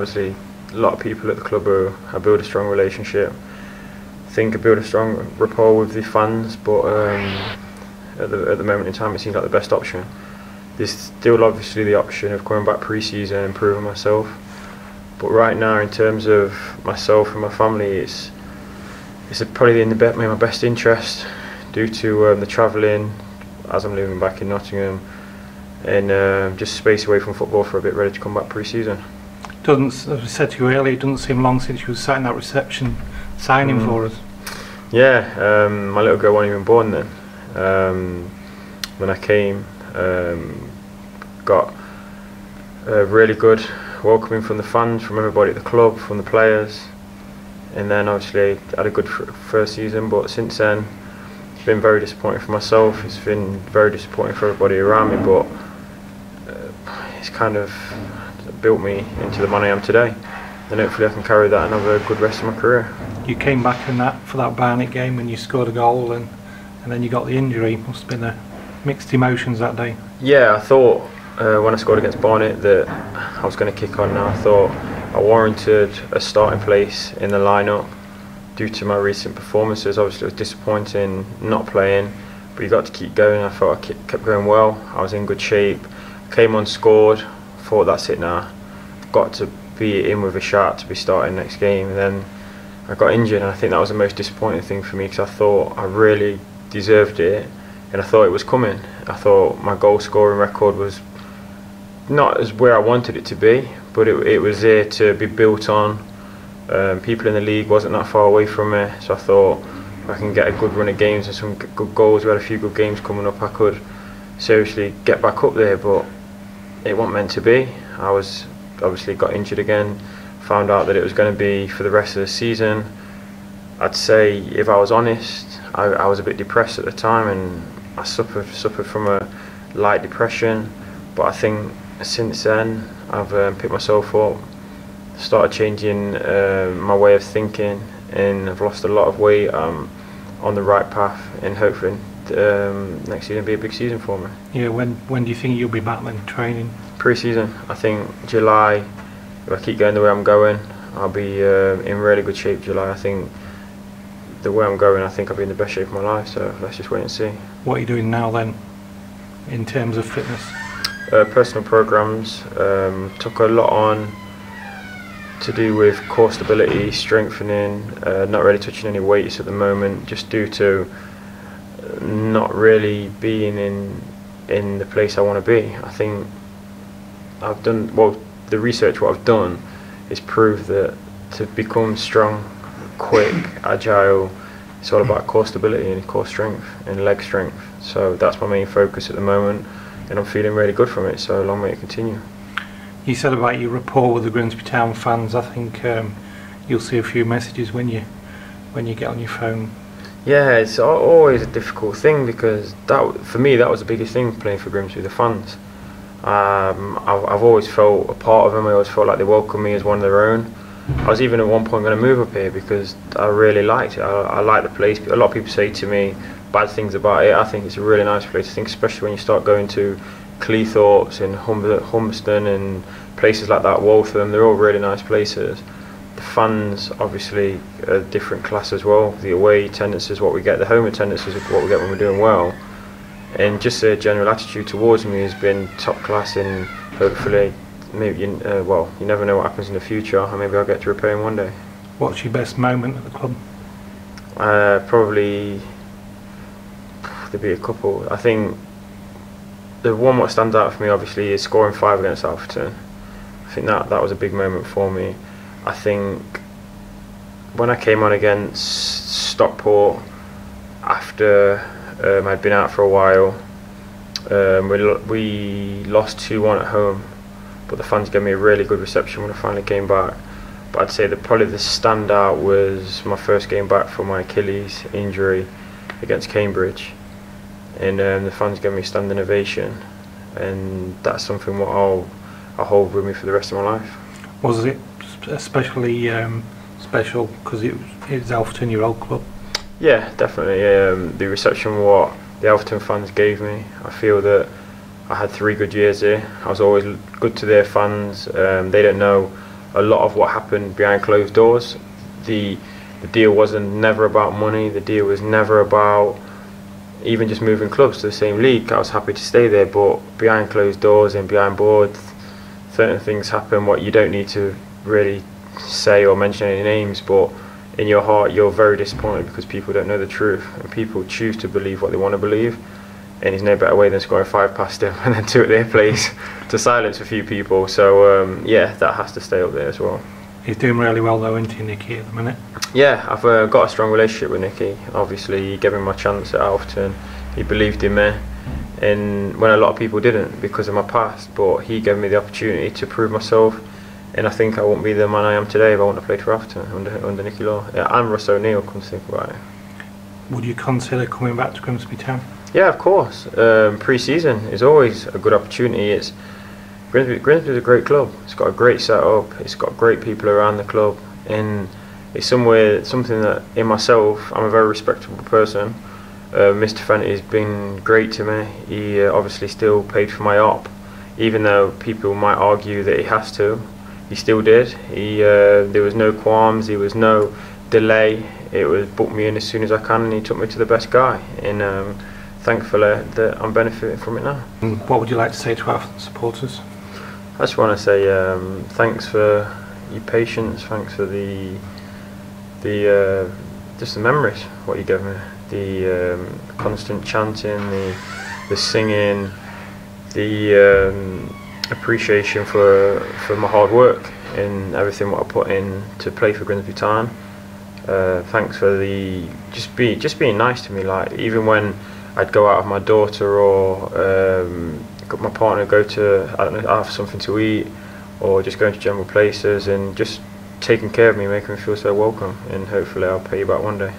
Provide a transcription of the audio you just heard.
obviously a lot of people at the club I build a strong relationship. I think I build a strong rapport with the fans, but at the moment in time it seems like the best option. There's still obviously the option of coming back pre-season and improving myself, but right now in terms of myself and my family, it's probably in my best interest due to the travelling as I'm living back in Nottingham, and just space away from football for a bit, ready to come back pre-season. As I said to you earlier, it doesn't seem long since you were sat in that reception signing for us. Yeah, my little girl wasn't even born then. When I came, got a really good welcoming from the fans, from everybody at the club, from the players, and then obviously had a good first season, but since then it's been very disappointing for myself, it's been very disappointing for everybody around me, but it's kind of built me into the man I am today, and hopefully I can carry that and have a good rest of my career. You came back for that Barnet game when you scored a goal, and then you got the injury. Must have been mixed emotions that day. Yeah, I thought when I scored against Barnet that I was going to kick on now. I thought I warranted a starting place in the lineup due to my recent performances. Obviously it was disappointing not playing, but you got to keep going. I felt I kept going well, I was in good shape, came on, scored, thought that's it now, I've got to be in with a shot to be starting next game, and then I got injured, and I think that was the most disappointing thing for me, because I thought I really deserved it and I thought it was coming. I thought my goal scoring record was not as where I wanted it to be, but it was there to be built on. People in the league wasn't that far away from me, so I thought if I can get a good run of games and some good goals, we had a few good games coming up, I could seriously get back up there, but it wasn't meant to be. I was obviously got injured again, found out that it was going to be for the rest of the season. I'd say, if I was honest, I was a bit depressed at the time, and I suffered from a light depression, but I think since then I've picked myself up, started changing my way of thinking, and I've lost a lot of weight. I'm on the right path, and hopefully next season will be a big season for me. Yeah, when do you think you'll be back then training? Pre-season, I think July. If I keep going the way I'm going, I'll be in really good shape July. I think the way I'm going, I think I'll be in the best shape of my life, so let's just wait and see. What are you doing now then, in terms of fitness? Personal programs, took a lot on to do with core stability, strengthening, not really touching any weights at the moment, just due to not really being in the place I want to be. I think I've done, well, the research what I've done is prove that to become strong, quick, agile, it's all about core stability and core strength and leg strength. So that's my main focus at the moment, and I'm feeling really good from it, so long may it continue. You said about your rapport with the Grimsby Town fans. I think you'll see a few messages when you get on your phone. Yeah, it's always a difficult thing, because for me that was the biggest thing, playing for Grimsby, the fans. I've always felt a part of them. I always felt like they welcomed me as one of their own. I was even at one point going to move up here because I really liked it. I like the place. A lot of people say to me bad things about it. I think it's a really nice place. I think especially when you start going to Cleethorpes and Humberston and places like that, Waltham, they're all really nice places. The fans obviously are a different class as well. The away attendance is what we get, the home attendance is what we get when we're doing well. And just the general attitude towards me has been top class, and hopefully, maybe well, you never know what happens in the future, and maybe I'll get to repay him one day. What's your best moment at the club? Probably there'd be a couple. I think the one what stands out for me obviously is scoring 5 against Alfreton. I think that was a big moment for me. I think when I came on against Stockport after I'd been out for a while, we lost 2-1 at home, but the fans gave me a really good reception when I finally came back. But I'd say that probably the standout was my first game back from my Achilles injury against Cambridge, and the fans gave me a standing ovation, and that's something what I'll hold with me for the rest of my life. Was it especially special because it was Alfreton, your old club? Yeah, definitely. The reception what the Alfreton fans gave me, I feel that I had 3 good years here. I was always good to their fans. They don't know a lot of what happened behind closed doors. The deal wasn't never about money. The deal was never about even just moving clubs to the same league. I was happy to stay there, but behind closed doors and behind boards, certain things happen what you don't need to really say or mention any names, but in your heart you're very disappointed because people don't know the truth, and people choose to believe what they want to believe, and there's no better way than scoring 5 past them and then 2 at their place to silence a few people. So yeah, that has to stay up there as well. He's doing really well though, isn't he, Nicky, at the minute? Yeah, I've got a strong relationship with Nicky. Obviously he gave me my chance at Alfton, he believed in me, and when a lot of people didn't because of my past, but he gave me the opportunity to prove myself, and I think I wouldn't be the man I am today if I wouldn't have played for Alfton under Nicky Law. Yeah, and Russ O'Neill, come to think about it. Would you consider coming back to Grimsby Town? Yeah, of course. Pre-season is always a good opportunity. Grimsby's a great club. It's got a great setup. It's got great people around the club, and it's something that in myself, I'm a very respectable person. Mr. Fenty's been great to me. He obviously still paid for my op, even though people might argue that he has to. He still did. There was no qualms. There was no delay. It was book me in as soon as I can, and he took me to the best guy. And thankfully that I'm benefiting from it now. What would you like to say to our supporters? I just want to say thanks for your patience, thanks for just the memories, what you gave me, the constant chanting, the singing, the appreciation for my hard work and everything what I put in to play for Grimsby Town. Thanks for just being nice to me. Like even when I'd go out with my daughter or my partner go to, I don't know, have something to eat, or just going to general places, and just taking care of me, making me feel so welcome, and hopefully I'll pay you back one day.